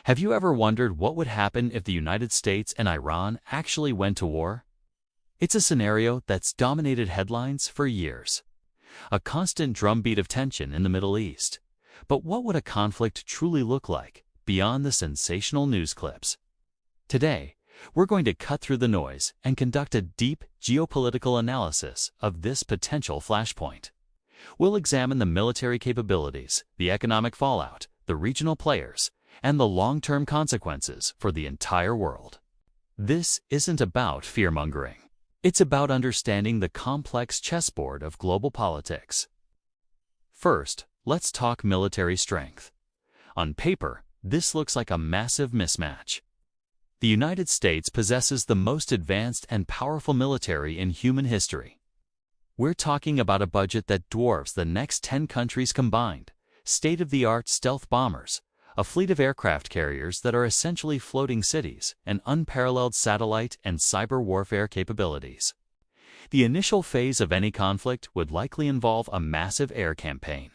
Have you ever wondered what would happen if the United States and Iran actually went to war? It's a scenario that's dominated headlines for years. A constant drumbeat of tension in the Middle East. But what would a conflict truly look like beyond the sensational news clips? Today, we're going to cut through the noise and conduct a deep geopolitical analysis of this potential flashpoint. We'll examine the military capabilities, the economic fallout, the regional players, and the long-term consequences for the entire world. This isn't about fear-mongering. It's about understanding the complex chessboard of global politics. First, let's talk military strength. On paper, this looks like a massive mismatch. The United States possesses the most advanced and powerful military in human history. We're talking about a budget that dwarfs the next 10 countries combined, state-of-the-art stealth bombers, a fleet of aircraft carriers that are essentially floating cities, and unparalleled satellite and cyber warfare capabilities. The initial phase of any conflict would likely involve a massive air campaign.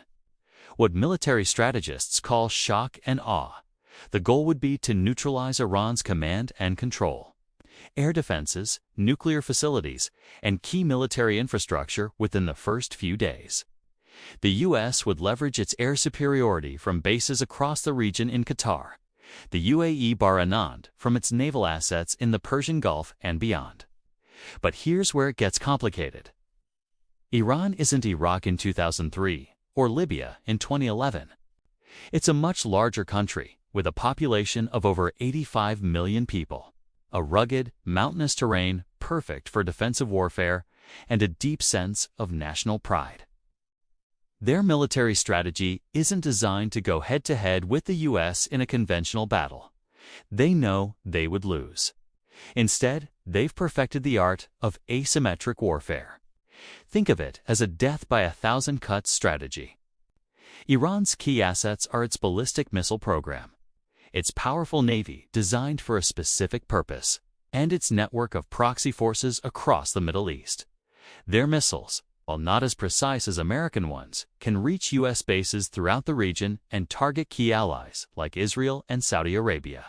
What military strategists call shock and awe. The goal would be to neutralize Iran's command and control, air defenses, nuclear facilities, and key military infrastructure within the first few days. The U.S. would leverage its air superiority from bases across the region in Qatar, the UAE Bahrain Anand from its naval assets in the Persian Gulf and beyond. But here's where it gets complicated. Iran isn't Iraq in 2003 or Libya in 2011. It's a much larger country, with a population of over 85 million people, a rugged, mountainous terrain perfect for defensive warfare, and a deep sense of national pride. Their military strategy isn't designed to go head-to-head with the U.S. in a conventional battle. They know they would lose. Instead, they've perfected the art of asymmetric warfare. Think of it as a death-by-a-thousand-cuts strategy. Iran's key assets are its ballistic missile program, its powerful navy designed for a specific purpose, and its network of proxy forces across the Middle East. Their missiles, while not as precise as American ones, can reach U.S. bases throughout the region and target key allies like Israel and Saudi Arabia.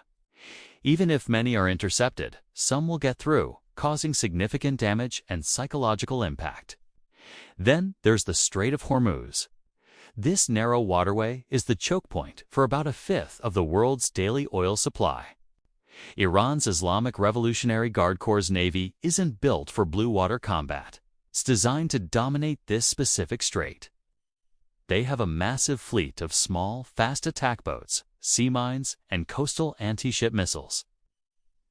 Even if many are intercepted, some will get through, causing significant damage and psychological impact. Then there's the Strait of Hormuz. This narrow waterway is the choke point for about a fifth of the world's daily oil supply. Iran's Islamic Revolutionary Guard Corps' navy isn't built for blue water combat. It's designed to dominate this specific strait. They have a massive fleet of small, fast attack boats, sea mines, and coastal anti-ship missiles.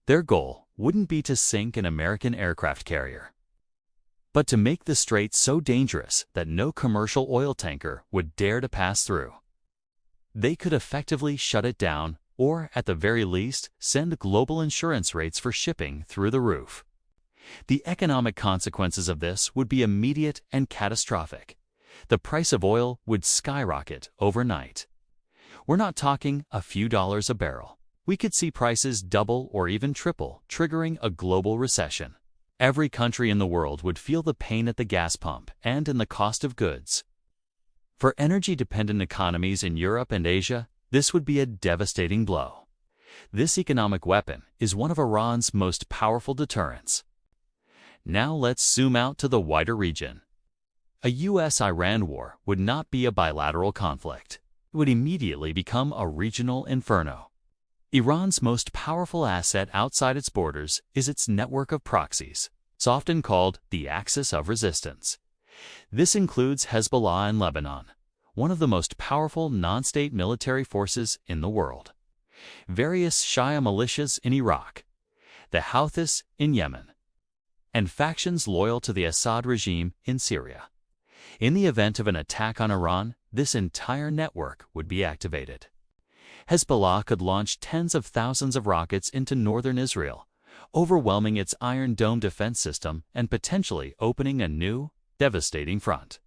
Their goal wouldn't be to sink an American aircraft carrier, but to make the strait so dangerous that no commercial oil tanker would dare to pass through. They could effectively shut it down, or at the very least, send global insurance rates for shipping through the roof. The economic consequences of this would be immediate and catastrophic. The price of oil would skyrocket overnight. We're not talking a few dollars a barrel. We could see prices double or even triple, triggering a global recession. Every country in the world would feel the pain at the gas pump and in the cost of goods. For energy-dependent economies in Europe and Asia, this would be a devastating blow. This economic weapon is one of Iran's most powerful deterrents. Now let's zoom out to the wider region. A U.S.-Iran war would not be a bilateral conflict. It would immediately become a regional inferno. Iran's most powerful asset outside its borders is its network of proxies. It's often called the axis of resistance. This includes Hezbollah in Lebanon, one of the most powerful non-state military forces in the world, various Shia militias in Iraq, the Houthis in Yemen, and factions loyal to the Assad regime in Syria. In the event of an attack on Iran, this entire network would be activated. Hezbollah could launch tens of thousands of rockets into northern Israel, overwhelming its Iron Dome defense system and potentially opening a new, devastating front.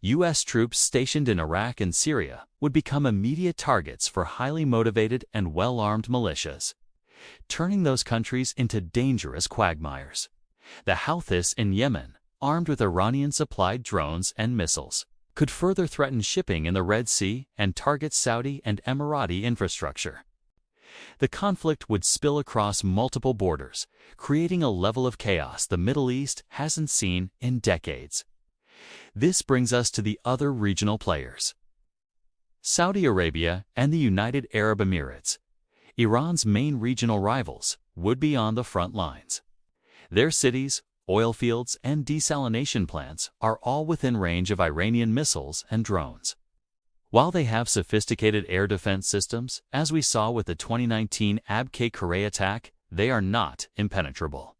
U.S. troops stationed in Iraq and Syria would become immediate targets for highly motivated and well-armed militias, turning those countries into dangerous quagmires. The Houthis in Yemen, armed with Iranian-supplied drones and missiles, could further threaten shipping in the Red Sea and target Saudi and Emirati infrastructure. The conflict would spill across multiple borders, creating a level of chaos the Middle East hasn't seen in decades. This brings us to the other regional players. Saudi Arabia and the United Arab Emirates, Iran's main regional rivals, would be on the front lines. Their cities, oil fields, and desalination plants are all within range of Iranian missiles and drones. While they have sophisticated air defense systems, as we saw with the 2019 Abqaiq attack, they are not impenetrable.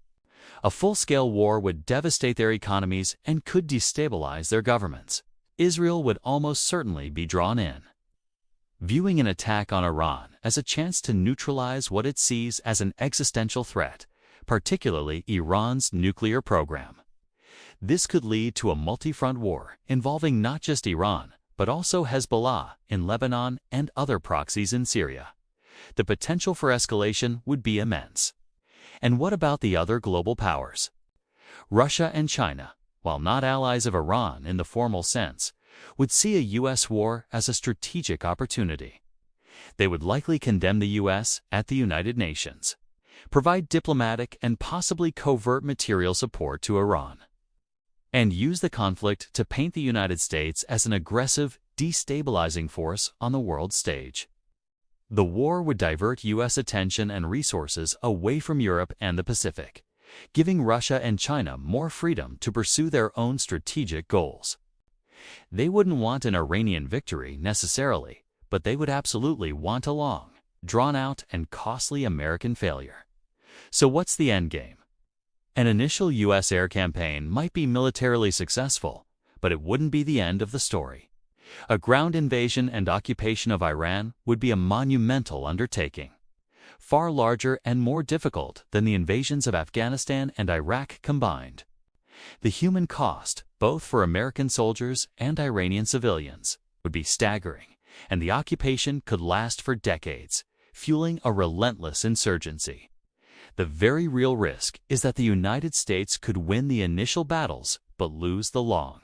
A full-scale war would devastate their economies and could destabilize their governments. Israel would almost certainly be drawn in. Viewing an attack on Iran as a chance to neutralize what it sees as an existential threat, particularly Iran's nuclear program. This could lead to a multi-front war involving not just Iran, but also Hezbollah in Lebanon and other proxies in Syria. The potential for escalation would be immense. And what about the other global powers? Russia and China, while not allies of Iran in the formal sense, would see a U.S. war as a strategic opportunity. They would likely condemn the U.S. at the United Nations, provide diplomatic and possibly covert material support to Iran, and use the conflict to paint the United States as an aggressive, destabilizing force on the world stage. The war would divert U.S. attention and resources away from Europe and the Pacific, giving Russia and China more freedom to pursue their own strategic goals. They wouldn't want an Iranian victory necessarily, but they would absolutely want a long, drawn-out, and costly American failure. So what's the endgame? An initial U.S. air campaign might be militarily successful, but it wouldn't be the end of the story. A ground invasion and occupation of Iran would be a monumental undertaking, far larger and more difficult than the invasions of Afghanistan and Iraq combined. The human cost, both for American soldiers and Iranian civilians, would be staggering, and the occupation could last for decades, fueling a relentless insurgency. The very real risk is that the United States could win the initial battles but lose the long,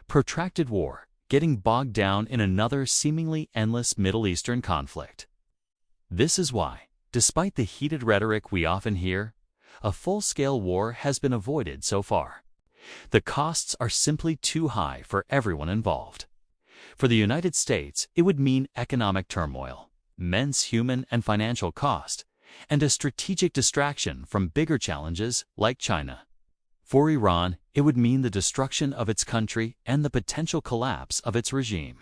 protracted war, getting bogged down in another seemingly endless Middle Eastern conflict. This is why, despite the heated rhetoric we often hear, a full-scale war has been avoided so far. The costs are simply too high for everyone involved. For the United States, it would mean economic turmoil, immense human and financial cost, and a strategic distraction from bigger challenges like China. For Iran, it would mean the destruction of its country and the potential collapse of its regime.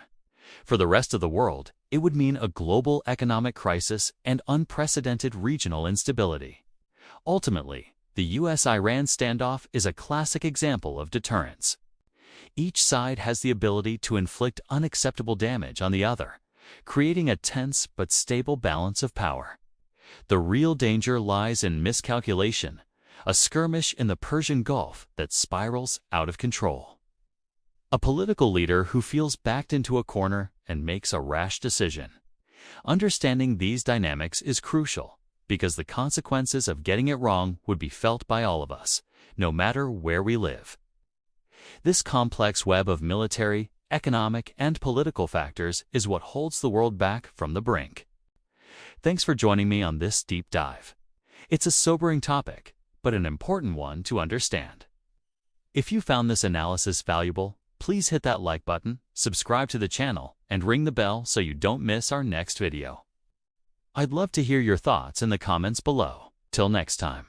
For the rest of the world, it would mean a global economic crisis and unprecedented regional instability. Ultimately, the U.S.-Iran standoff is a classic example of deterrence. Each side has the ability to inflict unacceptable damage on the other, creating a tense but stable balance of power. The real danger lies in miscalculation, a skirmish in the Persian Gulf that spirals out of control. A political leader who feels backed into a corner and makes a rash decision. Understanding these dynamics is crucial, because the consequences of getting it wrong would be felt by all of us, no matter where we live. This complex web of military, economic, and political factors is what holds the world back from the brink. Thanks for joining me on this deep dive. It's a sobering topic, but an important one to understand. If you found this analysis valuable, please hit that like button, subscribe to the channel, and ring the bell so you don't miss our next video. I'd love to hear your thoughts in the comments below. Till next time.